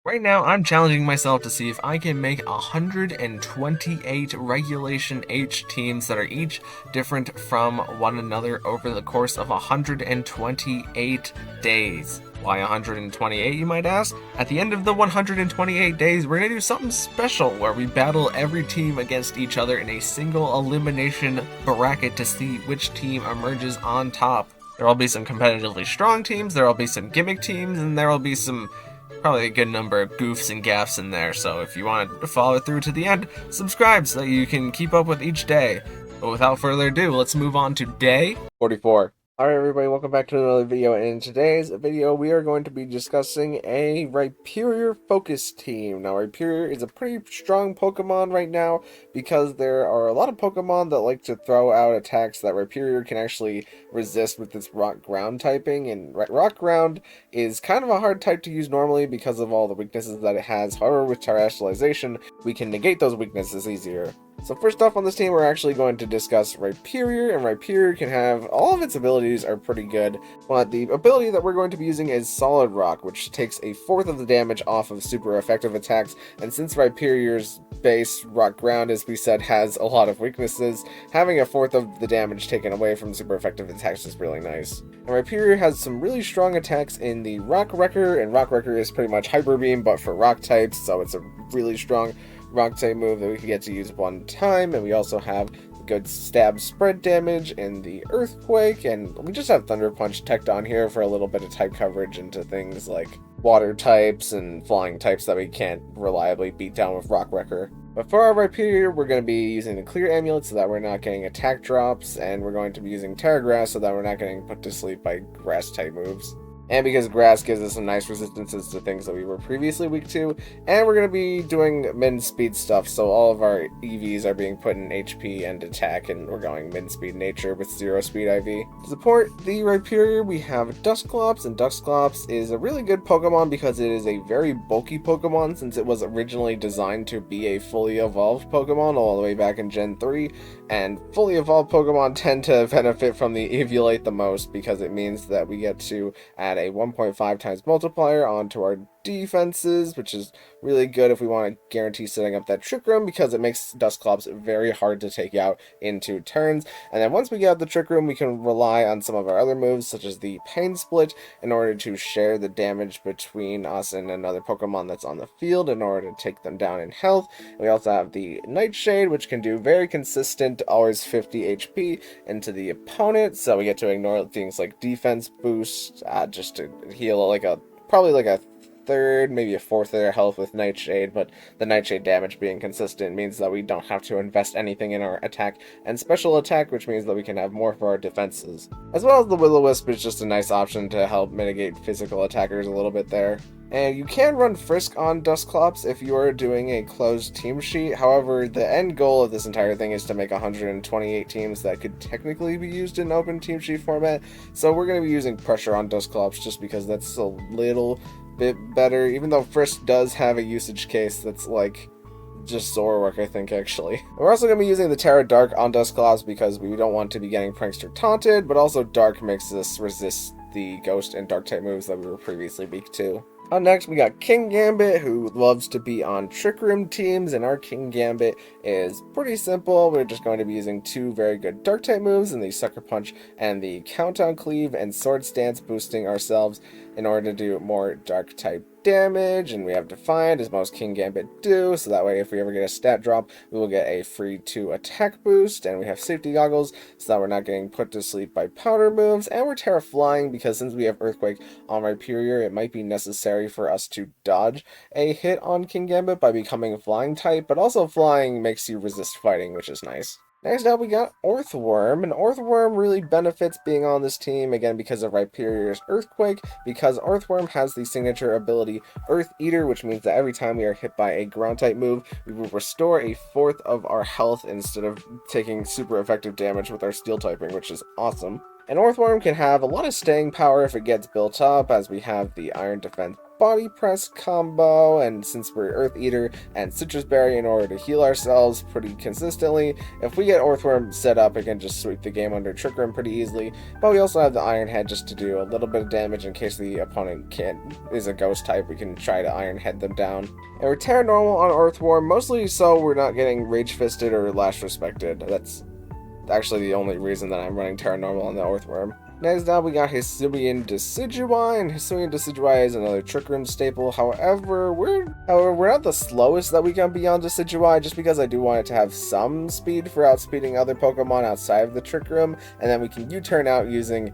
Right now, I'm challenging myself to see if I can make 128 Regulation H teams that are each different from one another over the course of 128 days. Why 128, you might ask? At the end of the 128 days, we're going to do something special where we battle every team against each other in a single elimination bracket to see which team emerges on top. There will be some competitively strong teams, there will be some gimmick teams, and there will be some probably a good number of goofs and gaffs in there, so if you want to follow through to the end, subscribe so that you can keep up with each day. But without further ado, let's move on to day 44. Alright everybody, welcome back to another video. In today's video, we are going to be discussing a Rhyperior focus team. Now, Rhyperior is a pretty strong Pokemon right now because there are a lot of Pokemon that like to throw out attacks that Rhyperior can actually resist with its Rock Ground typing, and Rock Ground is kind of a hard type to use normally because of all the weaknesses that it has. However, with Terrestrialization, we can negate those weaknesses easier. So first off on this team, we're actually going to discuss Rhyperior, and Rhyperior can have, all of its abilities are pretty good, but the ability that we're going to be using is Solid Rock, which takes a fourth of the damage off of super effective attacks, and since Rhyperior's base, Rock Ground, as we said, has a lot of weaknesses, having a fourth of the damage taken away from super effective attacks is really nice. And Rhyperior has some really strong attacks in the Rock Wrecker, and Rock Wrecker is pretty much Hyper Beam, but for Rock types, so it's a really strong Rock type move that we can get to use one time, and we also have good stab spread damage in the Earthquake, and we just have Thunder Punch teched on here for a little bit of type coverage into things like water types and flying types that we can't reliably beat down with Rock Wrecker. But for our Rhyperior, we're going to be using the Clear Amulet so that we're not getting attack drops, and we're going to be using Terra Grass so that we're not getting put to sleep by grass type moves. And because grass gives us some nice resistances to things that we were previously weak to, and we're going to be doing min speed stuff, so all of our EVs are being put in HP and attack, and we're going min speed nature with 0 speed IV. To support the Rhyperior, we have Dusclops, and Dusclops is a really good Pokemon because it is a very bulky Pokemon since it was originally designed to be a fully evolved Pokemon all the way back in Gen 3, and fully evolved Pokemon tend to benefit from the Eviolate the most because it means that we get to add a 1.5 times multiplier onto our defenses, which is really good if we want to guarantee setting up that Trick Room because it makes Dusclops very hard to take out in 2 turns. And then once we get out the Trick Room, we can rely on some of our other moves such as the Pain Split in order to share the damage between us and another Pokemon that's on the field in order to take them down in health. And we also have the Nightshade, which can do very consistent, always 50 HP into the opponent, so we get to ignore things like defense boost, just to heal probably like a third, maybe a fourth of their health with Nightshade, but the Nightshade damage being consistent means that we don't have to invest anything in our attack and special attack, which means that we can have more for our defenses. As well as the Will-O-Wisp is just a nice option to help mitigate physical attackers a little bit there. And you can run Frisk on Dusclops if you are doing a closed team sheet. However, the end goal of this entire thing is to make 128 teams that could technically be used in open team sheet format. So we're going to be using Pressure on Dusclops just because that's a little bit better, even though Frisk does have a usage case that's like just Zoroark, I think, actually. We're also going to be using the Terra Dark on Dusclops because we don't want to be getting Prankster taunted, but also Dark makes us resist the Ghost and Dark type moves that we were previously weak to. Next, we got King Gambit, who loves to be on Trick Room teams, and our King Gambit is pretty simple. We're just going to be using 2 very good Dark type moves in the Sucker Punch and the Countdown Cleave and Sword Stance, boosting ourselves in order to do more Dark type damage, and we have Defiant as most King Gambit do, so that way if we ever get a stat drop, we will get a free 2 attack boost, and we have Safety Goggles so that we're not getting put to sleep by powder moves, and we're Terra Flying because since we have Earthquake on Rhyperior, it might be necessary for us to dodge a hit on King Gambit by becoming Flying type, but also Flying makes you resist fighting, which is nice. Next up, we got Orthworm, and Orthworm really benefits being on this team, again, because of Rhyperior's Earthquake, because Orthworm has the signature ability Earth Eater, which means that every time we are hit by a ground-type move, we will restore a fourth of our health instead of taking super effective damage with our Steel typing, which is awesome. And Orthworm can have a lot of staying power if it gets built up, as we have the Iron Defense Body Press combo, and since we're Earth Eater and Citrus Berry in order to heal ourselves pretty consistently, if we get Earthworm set up, it can just sweep the game under Trick Room pretty easily. But we also have the Iron Head just to do a little bit of damage in case the opponent is a ghost type. We can try to Iron Head them down. And we're Terra Normal on Earthworm, mostly so we're not getting Rage Fisted or Lash Respected. That's actually the only reason that I'm running Terra Normal on the Earthworm. Next up, we got Hisuian Decidueye, and Hisuian Decidueye is another Trick Room staple. However, we're not the slowest that we can be on Decidueye, just because I do want it to have some speed for outspeeding other Pokemon outside of the Trick Room, and then we can U-turn out using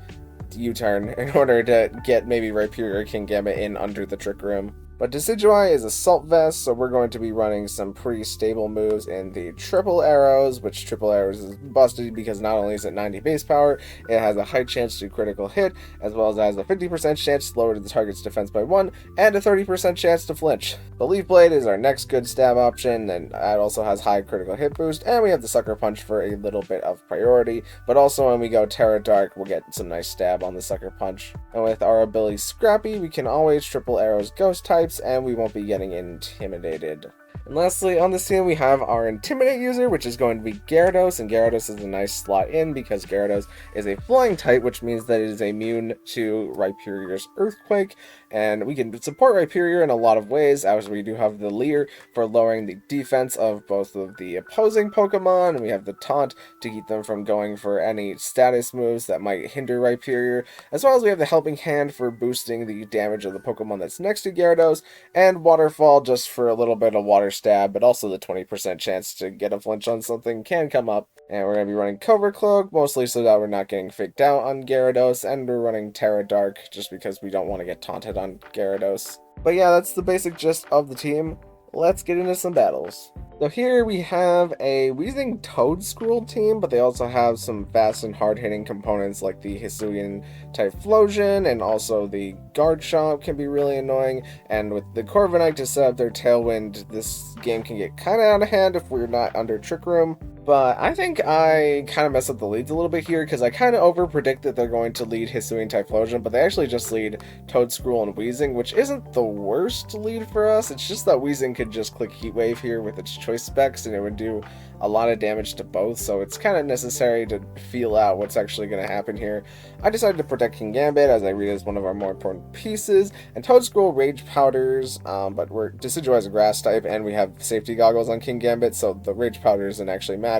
U-turn in order to get maybe Rhyperior or Kingambit in under the Trick Room. But Decidueye is Assault Vest, so we're going to be running some pretty stable moves in the Triple Arrows, which Triple Arrows is busted because not only is it 90 base power, it has a high chance to critical hit, as well as it has a 50% chance to lower the target's defense by 1, and a 30% chance to flinch. The Leaf Blade is our next good stab option, and it also has high critical hit boost, and we have the Sucker Punch for a little bit of priority, but also when we go Terra Dark, we'll get some nice stab on the Sucker Punch. And with our ability Scrappy, we can always Triple Arrows Ghost types, and we won't be getting intimidated. And lastly, on this team we have our Intimidate user, which is going to be Gyarados, and Gyarados is a nice slot in because Gyarados is a flying type, which means that it is immune to Rhyperior's Earthquake, and we can support Rhyperior in a lot of ways, as we do have the Leer for lowering the defense of both of the opposing Pokemon, and we have the Taunt to keep them from going for any status moves that might hinder Rhyperior, as well as we have the Helping Hand for boosting the damage of the Pokemon that's next to Gyarados, and Waterfall just for a little bit of water stab, but also the 20% chance to get a flinch on something can come up. And we're going to be running Covert Cloak, mostly so that we're not getting faked out on Gyarados, and we're running Terra Dark just because we don't want to get taunted on Gyarados. But yeah, that's the basic gist of the team. Let's get into some battles. So here we have a Weezing Toedscruel team, but they also have some fast and hard-hitting components like the Hisuian Typhlosion, and also the Garchomp can be really annoying, and with the Corviknight to set up their Tailwind, this game can get kind of out of hand if we're not under Trick Room. But I think I kind of messed up the leads a little bit here, because I kind of over-predict that they're going to lead Hisuian Typhlosion, but they actually just lead Toedscruel and Weezing, which isn't the worst lead for us. It's just that Weezing could just click Heat Wave here with its choice specs, and it would do a lot of damage to both, so it's kind of necessary to feel out what's actually going to happen here. I decided to protect Kingambit, as I read it as one of our more important pieces, and Toedscruel Rage Powders, but we're Decidueye is a grass type, and we have safety goggles on Kingambit, so the Rage Powders doesn't actually matter.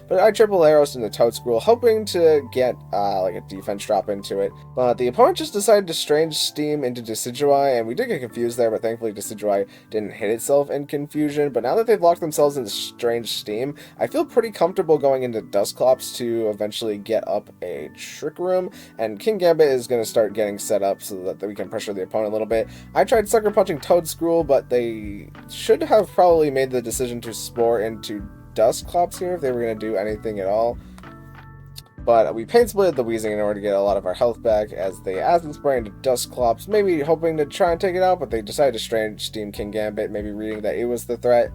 But I Triple Arrows into Toedscruel, hoping to get like a defense drop into it, but the opponent just decided to Strange Steam into Decidueye, and we did get confused there, but thankfully Decidueye didn't hit itself in confusion. But now that they've locked themselves into Strange Steam, I feel pretty comfortable going into Dusclops to eventually get up a Trick Room, and Kingambit is going to start getting set up so that we can pressure the opponent a little bit. I tried Sucker Punching Toedscruel, but they should have probably made the decision to Spore into Dusclops here if they were going to do anything at all. But we Pain Split the Weezing in order to get a lot of our health back, as they Acid Spray into Dusclops, maybe hoping to try and take it out, but they decided to Strange Steam Kingambit, maybe reading that it was the threat.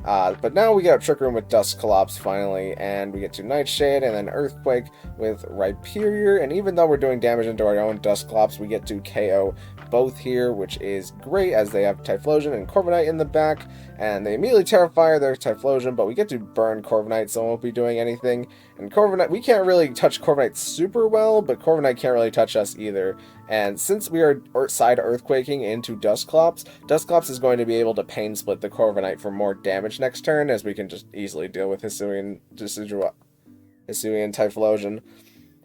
But now we get a Trick Room with Dusclops finally, and we get to Nightshade and then Earthquake with Rhyperior, and even though we're doing damage into our own Dusclops, we get to KO both here, which is great as they have Typhlosion and Corviknight in the back, and they immediately Terrafire their Typhlosion, but we get to burn Corviknight, so it won't be doing anything. And Corviknight, we can't really touch Corviknight super well, but Corviknight can't really touch us either. And since we are side Earthquaking into Dusclops, Dusclops is going to be able to Pain Split the Corviknight for more damage next turn, as we can just easily deal with Hisuian Typhlosion.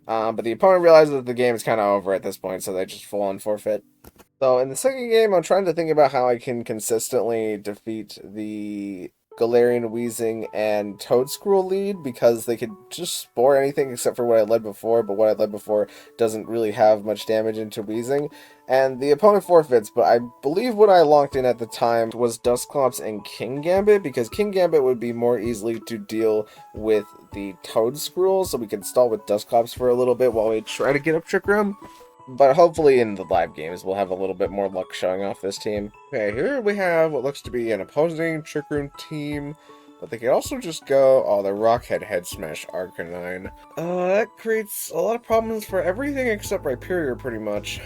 But the opponent realizes that the game is kind of over at this point, so they just full on forfeit. So in the second game, I'm trying to think about how I can consistently defeat the Galarian, Weezing, and Toedscruel lead, because they could just Spore anything except for what I led before, but what I led before doesn't really have much damage into Weezing. And the opponent forfeits, but I believe what I locked in at the time was Dusclops and Kingambit, because Kingambit would be more easily to deal with the Toedscruel, so we can stall with Dusclops for a little bit while we try to get up Trick Room. But hopefully in the live games we'll have a little bit more luck showing off this team. Okay, here we have what looks to be an opposing Trick Room team, but they could also just go, oh, the Rockhead Head Smash Arcanine. That creates a lot of problems for everything except Rhyperior, pretty much.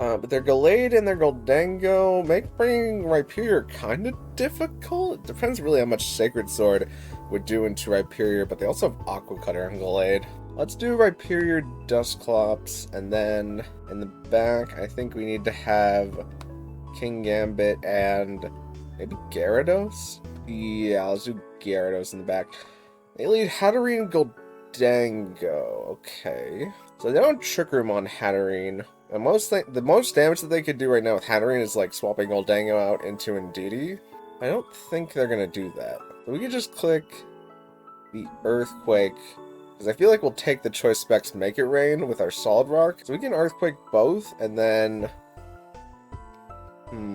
But their Gallade and their Goldango make bringing Rhyperior kind of difficult. It depends really how much Sacred Sword would do into Rhyperior, but they also have Aqua Cutter and Gallade. Let's do Rhyperior Dusclops, and then in the back, I think we need to have King Gambit and maybe Gyarados? Yeah, let's do Gyarados in the back. They lead Hatterene and Goldango. Okay. So they don't Trick Room on Hatterene. The most damage that they could do right now with Hatterene is like swapping Goldango out into Indeedee. I don't think they're gonna do that. So we can just click the Earthquake, because I feel like we'll take the Choice Specs Make It Rain with our Solid Rock. So we can Earthquake both, and then...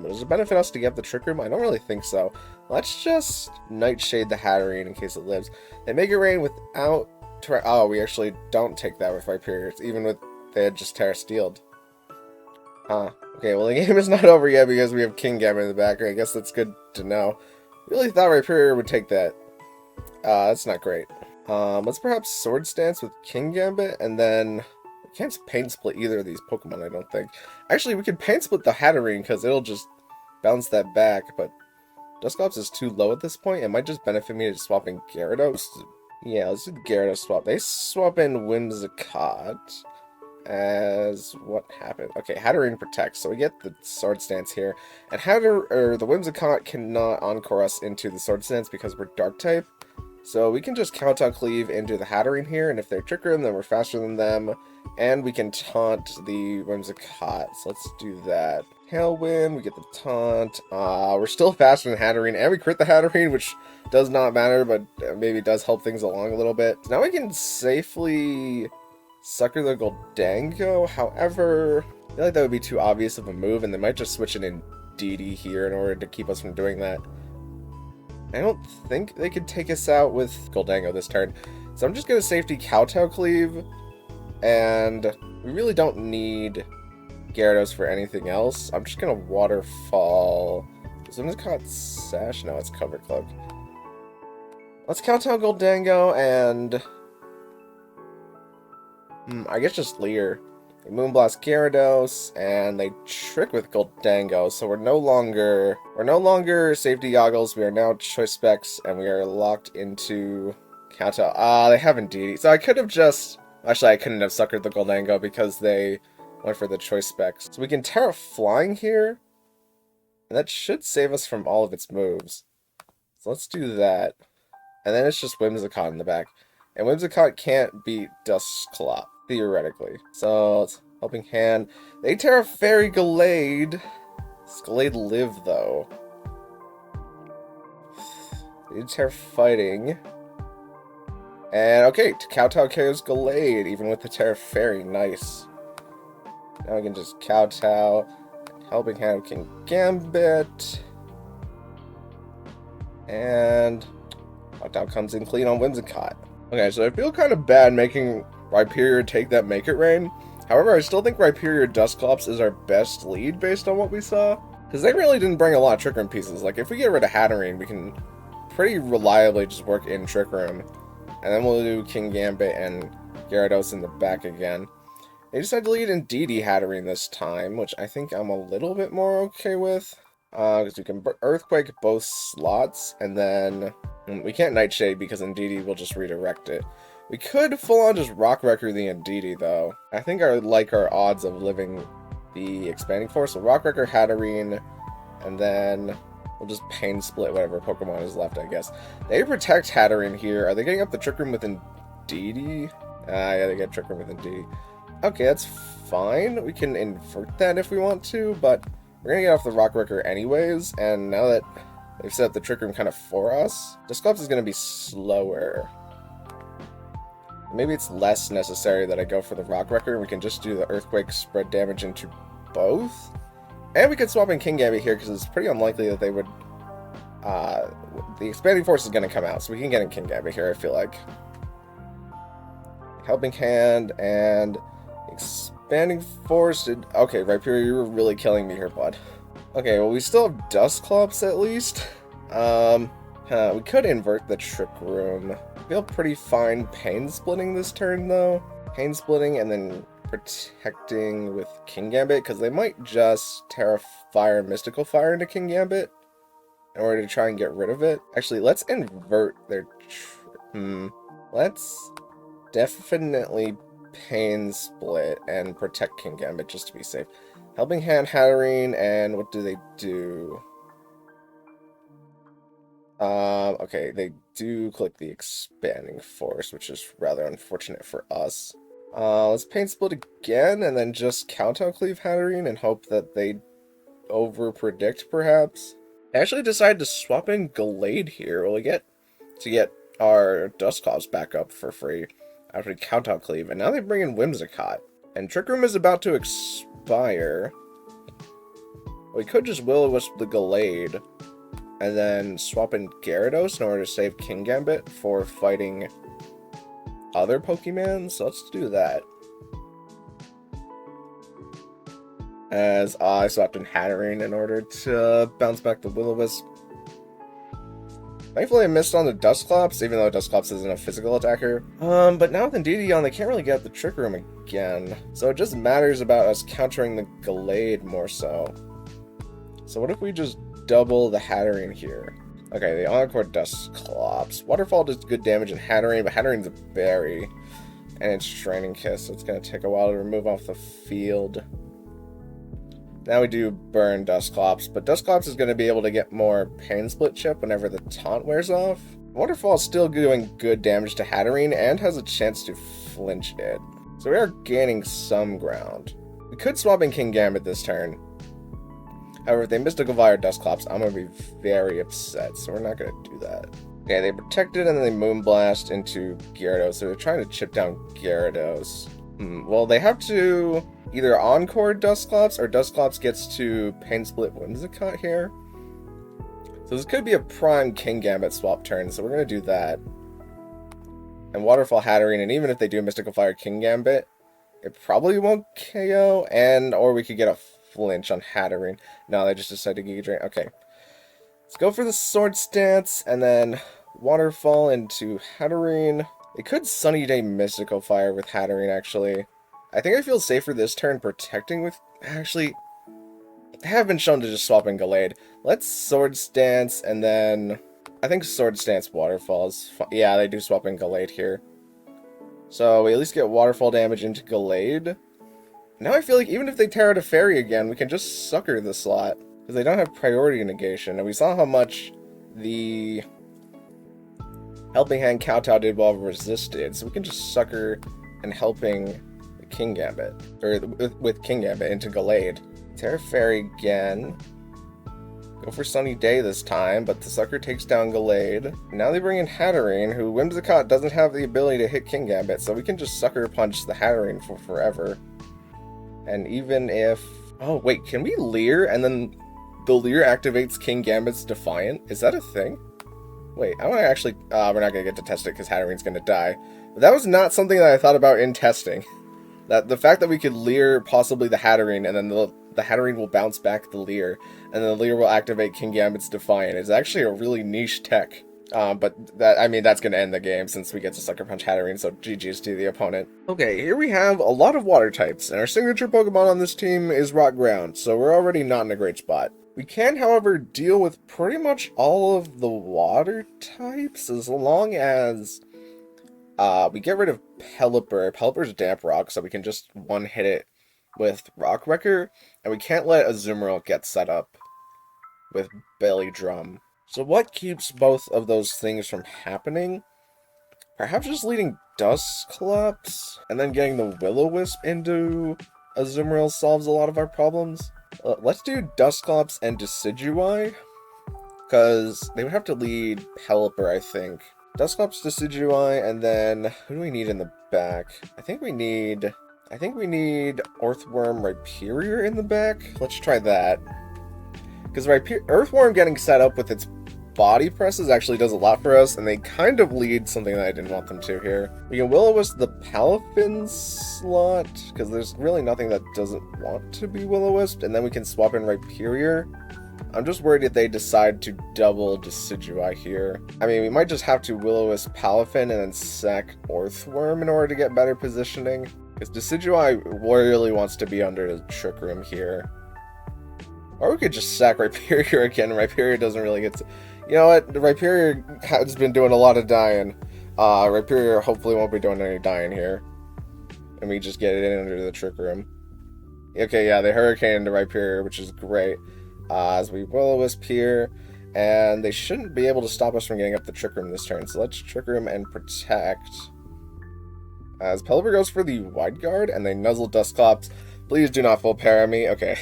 does it benefit us to get the Trick Room? I don't really think so. Let's just Nightshade the Hatterene in case it lives. They Make It Rain without... Oh, we actually don't take that with Rhyperior, even with they had just Terra Steeled. Okay, well the game is not over yet because we have King Gambit in the back. I guess that's good to know. Really thought Rhyperior would take that. That's not great. Let's perhaps Sword Stance with King Gambit, and then... We can't Pain Split either of these Pokemon, I don't think. Actually, we could Pain Split the Hatterene, because it'll just bounce that back, but... Dusclops is too low at this point. It might just benefit me to swapping Gyarados. Yeah, let's do the Gyarados swap. They swap in Whimsicott. As what happened? Okay, Hatterene protects, so we get the Sword Stance here. And the Whimsicott cannot Encore us into the Sword Stance because we're Dark type. So we can just Kowtow Cleave into the Hatterene here, and if they're Trick Room, then we're faster than them. And we can taunt the Whimsicott, so let's do that. Tailwind, we get the taunt. We're still faster than Hatterene, and we crit the Hatterene, which does not matter, but maybe does help things along a little bit. So now we can safely Sucker the Goldango. However, I feel like that would be too obvious of a move, and they might just switch it in Indeedee here in order to keep us from doing that. I don't think they could take us out with Goldango this turn, so I'm just going to safety Kowtow Cleave, and we really don't need Gyarados for anything else. I'm just going to Waterfall. Is it called Sash? No, it's Cover Cloak. Let's Kowtow Goldango, and... I guess just Leer. They Moonblast Gyarados, and they Trick with Goldango, so we're no longer Safety Goggles, we are now Choice Specs, and we are locked into Kowtow. They have Indeedee. So I could have just... Actually, I couldn't have suckered the Goldango because they went for the Choice Specs. So we can Terra Flying here, and that should save us from all of its moves. So let's do that. And then it's just Whimsicott in the back. And Whimsicott can't beat Dusclops, theoretically. So, it's Helping Hand. They Terra Fairy Gallade. Does Gallade live, though? They Terra Fighting. And, okay, Kowtow KOs Gallade, even with the Terra Fairy. Nice. Now we can just Kowtow. Helping Hand King Gambit. And... Kowtow comes in clean on Whimsicott. Okay, so I feel kind of bad making Rhyperior take that Make It Rain. However, I still think Rhyperior Dusclops is our best lead based on what we saw. Because they really didn't bring a lot of Trick Room pieces. Like, if we get rid of Hatterene, we can pretty reliably just work in Trick Room. And then we'll do King Gambit and Gyarados in the back again. They decided to lead Indeedee Hatterene this time, which I think I'm a little bit more okay with. Because we can Earthquake both slots, and then... We can't Nightshade because Indeedee will just redirect it. We could full-on just Rock Wrecker the Indeedee, though. I think I like our odds of living the Expanding Force. So Rock Wrecker, Hatterene, and then we'll just Pain Split whatever Pokemon is left, I guess. They protect Hatterene here. Are they getting up the Trick Room with Indeedee? Yeah, they get Trick Room with Indeedee. Okay, that's fine. We can invert that if we want to, but we're gonna get off the Rock Wrecker anyways, and now that they've set up the Trick Room kind of for us, Dusclops is going to be slower. Maybe it's less necessary that I go for the Rock Wrecker, and we can just do the Earthquake, spread damage into both. And we could swap in King Gambit here, because it's pretty unlikely that they would... the Expanding Force is going to come out, so we can get in King Gambit here, I feel like. Helping Hand, and... Expanding Force... Okay, Rhyperior, you were really killing me here, bud. Okay, well, we still have Dusclops, at least. We could invert the Trick Room. I feel pretty fine Pain Splitting this turn, though. Pain Splitting, and then protecting with Kingambit, because they might just Terra Fire and Mystical Fire into Kingambit in order to try and get rid of it. Actually, let's invert their... Let's definitely Pain Split and protect Kingambit just to be safe. Helping Hand Hatterene, and what do they do? Okay, they do click the Expanding Force, which is rather unfortunate for us. Let's Pain Split again, and then just Countout Cleave Hatterene and hope that they over-predict, perhaps. I actually decided to swap in Gallade here. Well, we get to get our Dusclops back up for free after we Countout Cleave, and now they bring in Whimsicott. And Trick Room is about to expire. We could just Will-O-Wisp the Gallade and then swap in Gyarados in order to save Kingambit for fighting other Pokemon, so let's do that. As I swapped in Hatterene in order to bounce back the Will-O-Wisp. Thankfully I missed on the Dusclops, even though Dusclops isn't a physical attacker. But now with Indeedee on, they can't really get the Trick Room again. So it just matters about us countering the Gallade more so. So what if we just double the Hatterene here? Okay, the Encore Dusclops. Waterfall does good damage in Hatterene, but Hatterene's a berry. And it's Straining Kiss, so it's going to take a while to remove off the field. Now we do burn Dusclops, but Dusclops is going to be able to get more Pain Split chip whenever the taunt wears off. Waterfall is still doing good damage to Hatterene and has a chance to flinch it. So we are gaining some ground. We could swap in Kingambit this turn. However, if they Mystical Fire Dusclops, I'm going to be very upset, so we're not going to do that. Okay, they protected and then they Moonblast into Gyarados, so they're trying to chip down Gyarados. Well, they have to either Encore Dusclops, or Dusclops gets to Pain Split Whimsicott here. So this could be a prime Kingambit swap turn, so we're going to do that. And Waterfall Hatterene, and even if they do Mystical Fire Kingambit, it probably won't KO, or we could get a flinch on Hatterene. No, they just decided to Giga Drain. Okay. Let's go for the Sword Stance, and then Waterfall into Hatterene. They could Sunny Day Mystical Fire with Hatterene, actually. I think I feel safer this turn protecting with... Actually, I have been shown to just swap in Gallade. Let's Sword Stance, and then... I think Sword Stance Waterfalls. Yeah, they do swap in Gallade here. So we at least get Waterfall damage into Gallade. Now I feel like even if they tear out a Fairy again, we can just sucker the slot. Because they don't have priority negation, and we saw how much the Helping Hand Kowtow did while resisted, so we can just sucker and Helping the Kingambit, or with Kingambit into Gallade. Terra Fairy again. Go for Sunny Day this time, but the sucker takes down Gallade. Now they bring in Hatterene, who Whimsicott doesn't have the ability to hit Kingambit, so we can just sucker punch the Hatterene for forever. And even if... Oh, wait, can we Leer and then the Leer activates Kingambit's Defiant? Is that a thing? Wait, I want to actually... we're not going to get to test it because Hatterene's going to die. But that was not something that I thought about in testing. That the fact that we could Leer possibly the Hatterene, and then the Hatterene will bounce back the Leer, and then the Leer will activate Kingambit's Defiant is actually a really niche tech. But that, I mean, that's going to end the game since we get to Sucker Punch Hatterene, so GG's to the opponent. Okay, here we have a lot of water types, and our signature Pokemon on this team is Rock Ground, so we're already not in a great spot. We can, however, deal with pretty much all of the water types as long as we get rid of Pelipper. Pelipper's Damp Rock, so we can just one-hit it with Rock Wrecker, and we can't let Azumarill get set up with Belly Drum. So what keeps both of those things from happening? Perhaps just leading Dusclops, and then getting the Will-O-Wisp into Azumarill solves a lot of our problems. Let's do Dusclops and Decidueye, because they would have to lead Pelipper, I think. Dusclops, Decidueye, and then who do we need in the back? I think we need Earthworm Rhyperior in the back. Let's try that. Because Earthworm getting set up with its body presses actually does a lot for us, and they kind of lead something that I didn't want them to here. We can Will-O-Wisp the Palafin slot, because there's really nothing that doesn't want to be Will-O-Wisped, and then we can swap in Rhyperior. I'm just worried if they decide to double Decidueye here. I mean, we might just have to Will-O-Wisp Palafin and then sack Earthworm in order to get better positioning. Because Decidueye really wants to be under the Trick Room here. Or we could just sack Rhyperior again. Rhyperior doesn't really get to... You know what? Rhyperior has been doing a lot of dying. Rhyperior hopefully won't be doing any dying here. And we just get it in under the Trick Room. Okay, yeah, they Hurricane into Rhyperior, which is great. As we Will-O-Wisp here. And they shouldn't be able to stop us from getting up the Trick Room this turn. So let's Trick Room and Protect. As Pelipper goes for the Wide Guard, and they nuzzle Dusclops. Please do not full para me. Okay.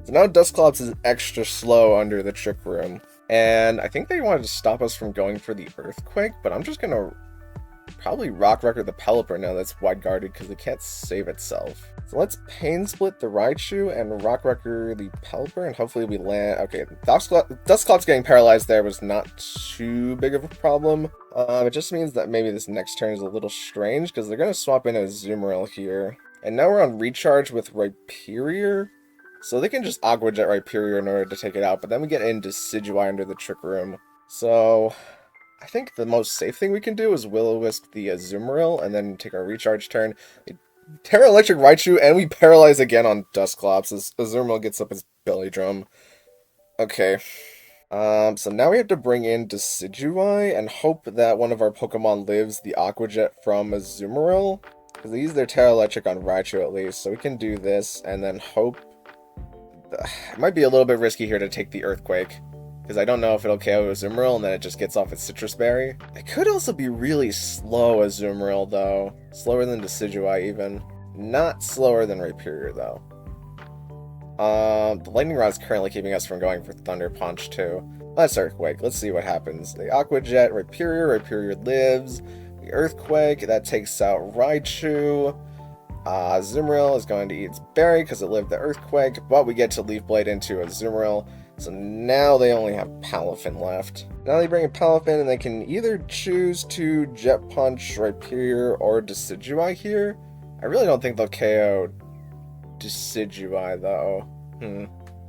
So now Dusclops is extra slow under the Trick Room. And I think they wanted to stop us from going for the Earthquake, but I'm just going to probably Rock Wrecker the Pelipper now that's Wide Guarded because it can't save itself. So let's Pain Split the Raichu and Rock Wrecker the Pelipper, and hopefully we land... Okay, Dusclops getting paralyzed there was not too big of a problem. It just means that maybe this next turn is a little strange because they're going to swap in a Azumarill here. And now we're on Recharge with Rhyperior. So they can just Aqua Jet Rhyperior in order to take it out, but then we get into Decidueye under the Trick Room. So I think the most safe thing we can do is Will-O-Wisp the Azumarill and then take our Recharge turn. Terra Electric Raichu, and we paralyze again on Dusclops as Azumarill gets up his belly drum. Okay. So now we have to bring in Decidueye and hope that one of our Pokemon lives the Aqua Jet from Azumarill. Because they use their Terra Electric on Raichu at least, so we can do this and then hope... It might be a little bit risky here to take the Earthquake, because I don't know if it'll KO Azumarill and then it just gets off its Citrus Berry. It could also be really slow Azumarill though. Slower than Decidueye even. Not slower than Rhyperior though. The Lightning Rod is currently keeping us from going for Thunder Punch too. Let's Earthquake. Let's see what happens. The Aqua Jet, Rhyperior lives. The Earthquake, that takes out Raichu. Azumarill is going to eat its berry because it lived the Earthquake, but we get to Leaf Blade into Azumarill. So now they only have Palafin left. Now they bring in Palafin and they can either choose to Jet Punch Rhyperior or Decidueye here. I really don't think they'll KO Decidueye though.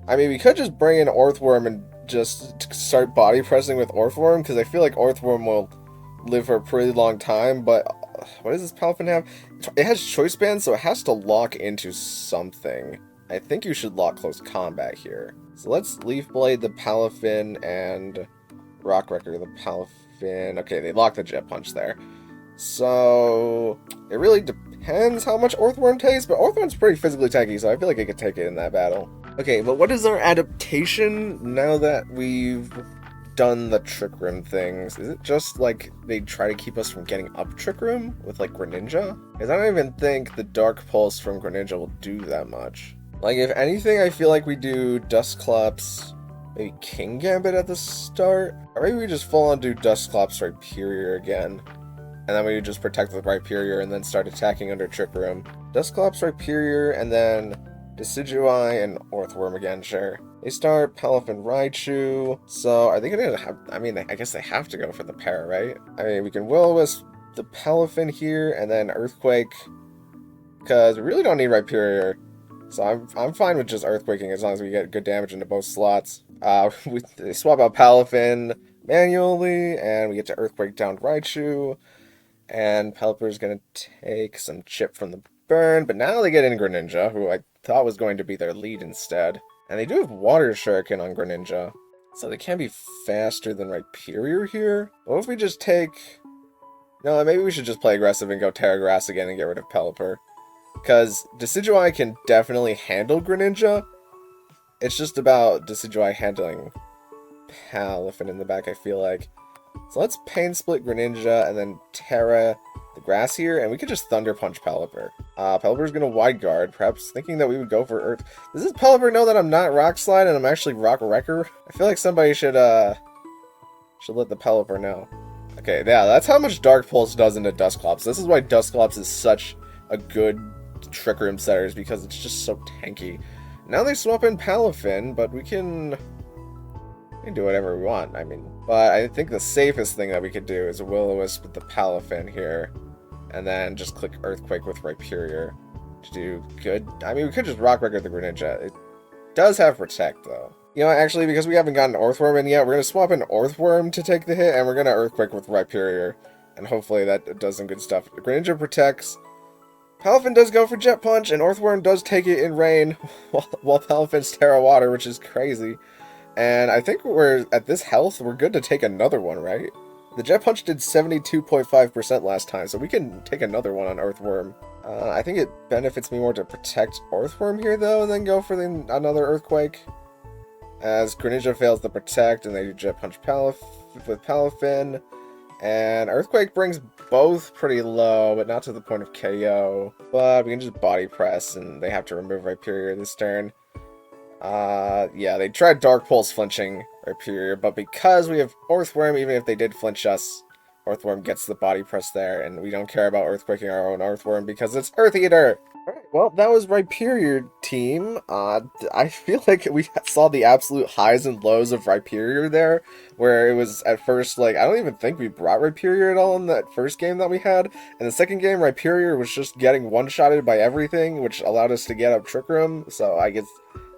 I mean, we could just bring in Orthworm and just start body pressing with Orthworm because I feel like Orthworm will live for a pretty long time, but what does this Palafin have? It has Choice Band, so it has to lock into something. I think you should lock Close Combat here. So let's Leaf Blade the Palafin and Rock Wrecker the Palafin. Okay, they lock the Jet Punch there. So it really depends how much Orthworm takes, but Orthworm's pretty physically tanky, so I feel like it could take it in that battle. Okay, but what is our adaptation now that we've done the Trick Room things? Is it just like they try to keep us from getting up Trick Room with like Greninja? Because I don't even think the Dark Pulse from Greninja will do that much. Like, if anything, I feel like we do Dusclops, maybe King Gambit at the start, or maybe we just full on do Dusclops Rhyperior again, and then we just protect with Rhyperior and then start attacking under Trick Room. Dusclops Rhyperior and then Decidueye and Orthworm again, sure. They start Palafin Raichu, so are they gonna have... I mean, I guess they have to go for the para, right? I mean, we can Will-O-Wisp the Palafin here, and then Earthquake, because we really don't need Rhyperior, so I'm fine with just Earthquaking as long as we get good damage into both slots. They swap out Palafin manually, and we get to Earthquake down Raichu, and Pelipper's gonna take some chip from the burn, but now they get in Greninja, who I thought was going to be their lead instead. And they do have Water Shuriken on Greninja, so they can be faster than Rhyperior here. What if we just take... No, maybe we should just play aggressive and go Terra Grass again and get rid of Pelipper. Because Decidueye can definitely handle Greninja. It's just about Decidueye handling Palafin in the back, I feel like. So let's Pain Split Greninja and then Terra the Grass here, and we could just Thunder Punch Pelipper. Pelipper's gonna Wide Guard, perhaps thinking that we would go for Earth. Does this Pelipper know that I'm not Rock Slide and I'm actually Rock Wrecker? I feel like somebody should let the Pelipper know. Okay, yeah, that's how much Dark Pulse does into Dusclops. This is why Dusclops is such a good Trick Room setter, is because it's just so tanky. Now they swap in Palafin, but we can do whatever we want, I mean. But I think the safest thing that we could do is Will-O-Wisp with the Palafin here, and then just click Earthquake with Rhyperior to do good. I mean, we could just Rock Wrecker the Greninja. It does have Protect, though. You know, actually, because we haven't gotten Orthworm in yet, we're going to swap in Orthworm to take the hit, and we're going to Earthquake with Rhyperior, and hopefully that does some good stuff. Greninja protects, Palafin does go for Jet Punch, and Earthworm does take it in rain, while Palafin's Terra Water, which is crazy. And I think we're, at this health, we're good to take another one, right? The Jet Punch did 72.5% last time, so we can take another one on Earthworm. I think it benefits me more to protect Earthworm here, though, and then go for another Earthquake. As Greninja fails to protect, and they do Jet Punch with Palafin. And Earthquake brings both pretty low, but not to the point of KO. But we can just Body Press, and they have to remove Rhyperior this turn. Yeah, they tried Dark Pulse flinching Rhyperior, but because we have Earthworm, even if they did flinch us, Earthworm gets the Body Press there, and we don't care about Earthquaking our own Earthworm because it's Earth Eater! Alright, well, that was Rhyperior team. I feel like we saw the absolute highs and lows of Rhyperior there, where it was at first, like, I don't even think we brought Rhyperior at all in that first game that we had. In the second game, Rhyperior was just getting one-shotted by everything, which allowed us to get up Trick Room, so I guess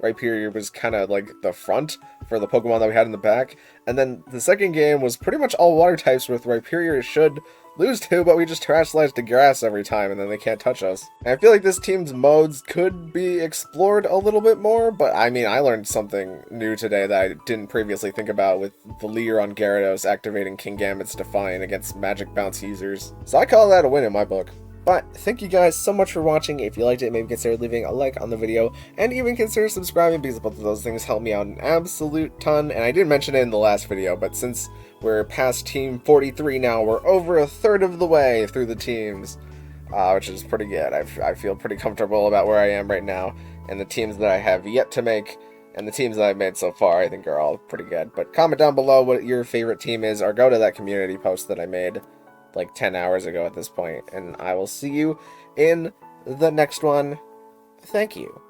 Rhyperior was kind of like the front for the Pokemon that we had in the back. And then the second game was pretty much all water types with Rhyperior should lose to, but we just trash slice to grass every time and then they can't touch us. And I feel like this team's modes could be explored a little bit more, but I mean, I learned something new today that I didn't previously think about with Valier on Gyarados activating Kingambit's Define against Magic Bounce users. So I call that a win in my book. But thank you guys so much for watching. If you liked it, maybe consider leaving a like on the video and even consider subscribing because both of those things help me out an absolute ton. And I didn't mention it in the last video, but since we're past Team 43 now, we're over a third of the way through the teams, which is pretty good. I feel pretty comfortable about where I am right now, and the teams that I have yet to make and the teams that I've made so far I think are all pretty good. But comment down below what your favorite team is, or go to that community post that I made like 10 hours ago at this point, and I will see you in the next one. Thank you.